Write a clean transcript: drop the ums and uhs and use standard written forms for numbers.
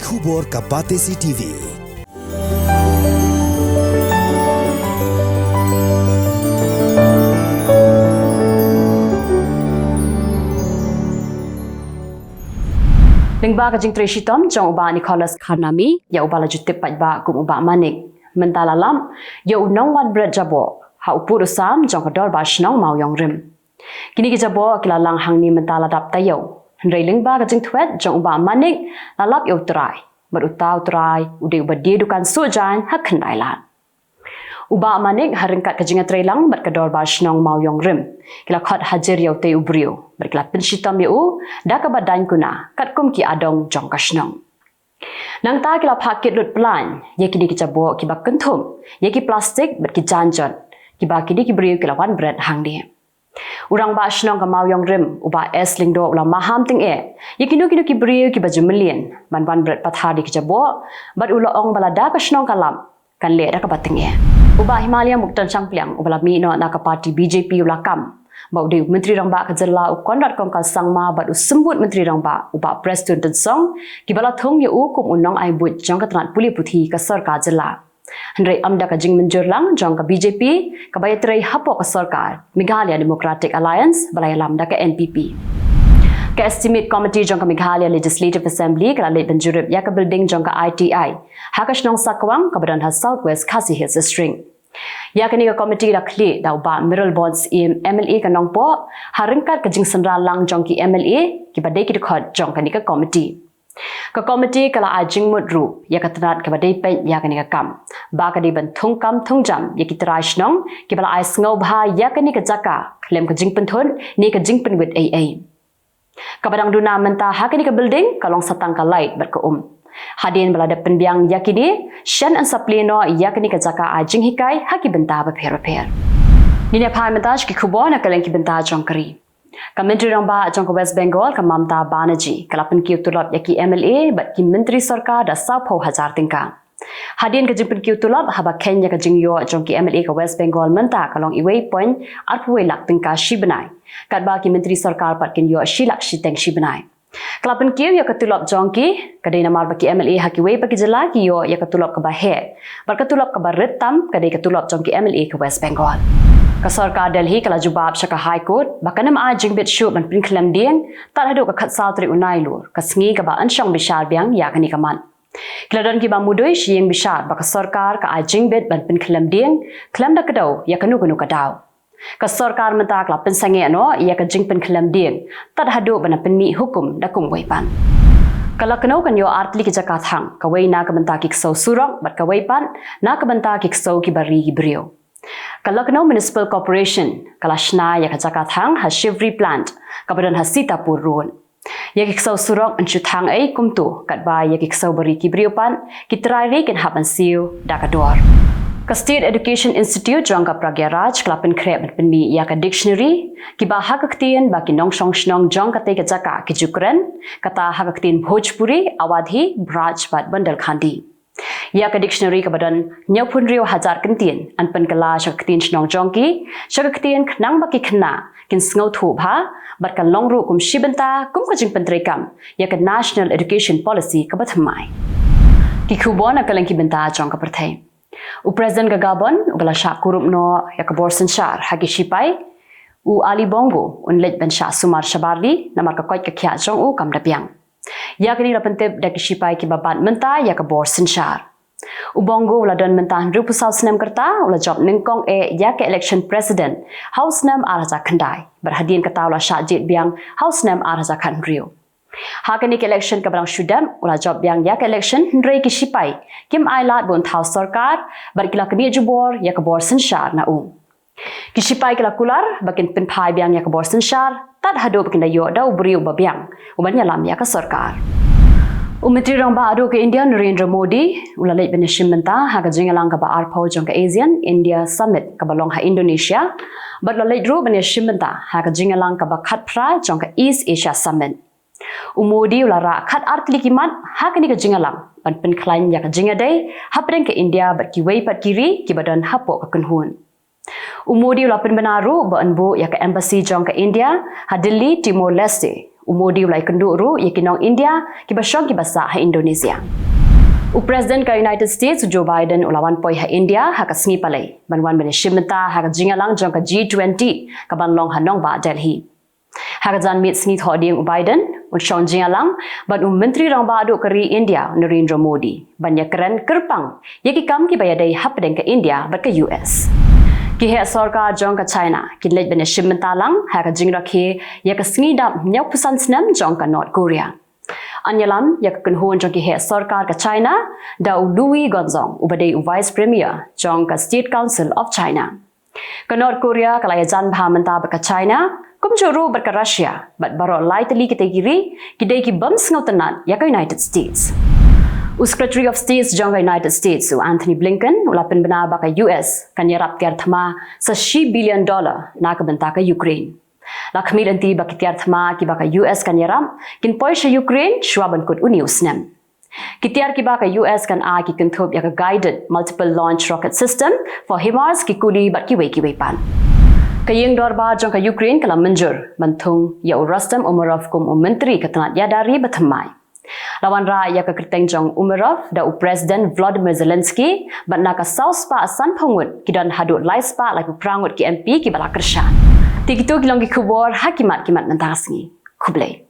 Khubor ka Pyrthei TV. Lengba kajing Trishitom jong uba Nicholas Khanami ya uba la jutip pajba kum uba manik mentala lam ya unong wan bread jabo ha upur usam jong kador ba shnong mau yong rim kini ki jabo kilalang hangni mentala dap tayo hendrai lengba kajing twet jong uba manik lalap yo trai berutau trai ude uba dia dukan sujan ha kendailan uba manik haringkat kajing trailang ber kador ba shnong mau yong rim kila khat hajer yo te ubrio berkila penshitom yo da ka badan kuna kat kum ki adong jong kashnong nang ta kila phakit lut plan ye kidi ki jabo ki bak kenthum ye ki plastik ber ki janjon ki ba kidi ki brio kila wan bread hang dia urang ba shnong ka mau yong rim uba es lingdo ula maham ting e ye kinu ki brio ki ba jumlien ban wan bread pathadi ki jabo bar ulo ong bala da ka shnong kalam kan le da ka bating e uba Himalaya muktan sangpliang ubala mi no na ka parti BJP ula kam bau de menteri rangba ka Jylla u konrat kong ka sangma bat u sembut menteri rangba uba president song ki bala thong ye u kum unong ai but jong ka tnat puli puthi ka sarkar Jylla hendrai amda ka jing menjurlang jong ka BJP ka bayatrai hapo ka sarkar Meghalaya Democratic Alliance balai lam da ka NPP ka estimate committee jong ka Meghalaya Legislative Assembly ka le benjurip ya ka building jong ka ITI hakashnong sakwang ka badan ha Southwest Khasi Hills String ya kani ka committee la kli da ba mineral bonds MLA ka nongpo haringkat ka jing sanra lang jong ki MLA ki badai ki khot jong kani ka committee kala ajing mudru ya ka tnat ka badai pe ya kani ka kam ba ka di ban thung kam thung jam ya ki trash nong ki bala ais ngau bha ya kani ka jaka klem ka jing penthon ni ka jing pen with AA kabadang duna menta hakani ka building kalong satang ka light ber ka hadin balada penbiang yakini shan an sapleno yakini ka jaka ajing hikai haki benta ba pher nine phai mentaj ki Khubor na Kylleng ki benta jongkari ka menteri rangba jong West Bengal ka Mamta Banerjee kalapan ki utulap yaki MLA bat ki menteri sarkar da sapho hazar tingka hadin ka jingpen ki utulap haba Kenya ka jingyo jong ki MLA ka West Bengal menta kalong iwei point arpwe lak tingka shibanai katba ki menteri sarkar pat kin yo shilak shiteng shibanai kelapan kiu ya ketulap jongki kadai namar baki MLA haki wei baki Jylla ki yo ya ketulap ke bahe berketulap ke baretam kadai ketulap jongki MLA ke West Bengal ka sarkar Delhi kala jubab shaka high court bakanam a jingbit shu ban pin khlam ding tar hadu ka khatsa tri Nailur ka sngi ka ba anshang bishar biang ya kani kaman kiladon ki ba mudoi shiyeng bishar baka sarkar ka a jingbit ban pin khlam ding khlam da kadau ya kanu ka daw ka sarkar menta kla pensange no ya ka jingpen khlam ding tad hadu bana penmi hukum da kum weipan kala kano kan yo artli ki jaka thang ka wei na ka menta ki so surok bat ka weipan na ka menta ki so ki bari ki brio kala kano municipal corporation kala shna ya ka jaka thang ha shivri plant ka badan ha Sitapur road ya ki so surok an chu thang ai kum tu kat ba ya ki so bari ki brio pan ki trai re ken hapan siu da ka dor ka State Education Institute jong ka Pragya Raj klapen krep penmi ya ka dictionary ki ba hakaktien ba ki nong shong shnong jong ka te ka jaka ki jukran kata hakaktien Bhojpuri Awadhi Braj bat bandal khandi ya ka dictionary ka badan nyapun rio hazar kentien an pen kala shakaktien shnong jong ki shakaktien khnang ba ki khna kin sngo thu bha bat kan long ru kum shibanta kum ka jing pentrekam ya ka National Education Policy ka bathamai ki Khubor na Kylleng ki benta jong ka Pyrthei u President Gabon ubala sha kurup no yakabor sanchar hagi shipai u Ali Bongo unlet ben sha sumar shabarli namar ka koit ka khya jong u kam dapiang yakni rapante da ki shipai ki babat menta yakabor sanchar u Bongo ula don menta rupu south nam karta ula job ningkong e yak election president house nam araja khandai berhadin kata ula sha jet biang house nam araja khan rio hakani election ka barang shudam ula job yang yak election hendrai ki sipai kim ailat bon thau sarkar barkila kni jubor yak bor sanchar na ki sipai kala kular bakin pen phai biang yak bor sanchar tad hado bakin da yo da ubriu babiang umanya lam yak sarkar menteri rangba adu ke India Narendra Modi ula leit benishim menta ha ka jingalang ka ba arpho jong ka Asian India Summit ka balong ha Indonesia but la leit ru benishim menta ha ka jingalang ka ba khatpra jong ka East Asia Summit Modi ulara khat artli kimat hakani ka jingalang pan pen klain ya ka jingadai hapren ke India bat ki wei pat kiri ki badan hapo ka kunhun Modi ula pen benaru ba anbu ya ka embassy jong ka India ha Delhi Timor Leste umodi ulai kenduru yakinong India kibasyong kibasa ha Indonesia. Presiden ka United States Joe Biden ulawan poi ha India ha kasngi palai banwan bene shimta ha jingalang jong ka G20 ka banlong hanong ba Delhi. Ha jan mit sngi thoding Biden ushong jingalang ban menteri rang ba adu kari India Narendra Modi ban yakran kerpang yakikam ki bayadai hapdeng ka India bat ka US. Ki he sarkar jong ka China ki lej bene shimta lang ha ka jingrakhe yakasngi dap nyau pusan snam jong ka North Korea. Anyalam yak kunhon jong ki he sarkar ka China da Louis Gonzong ubadai Vice Premier jong ka State Council of China. Ka North Korea kalaya jan bha manta ba ka China kum joro ba ka Russia bat baro lai tali ki tegiri kidai ki bams ngautanat yak United States. Secretary of State jong ka United States Anthony Blinken ulapin bana ba ka US kanyarap tiar thama sa $10 billion na ka banta ka Ukraine. Lakmir anti bakitiar thma ki baka US kan yaram kin poisha Ukraine shwaban kut unius nem. Kitiar ki baka US kan a ki kinthop yak guided multiple launch rocket system for HIMARS ki kuli bat ki wei pan. Kayeng dorba jong ka Ukraine kala menjur bantung ya Rustam Umerov kum menteri katanat yadari bathamai. Lawan ra ya ka Kylleng jong Umerov da President Volodymyr Zelensky bat naka South pa asan pangut kidan hadut lai spa lai prangut ki MP ki bala kersha. Tikito kilong ki Khubor hakimat kimat mentasngi. Kublai.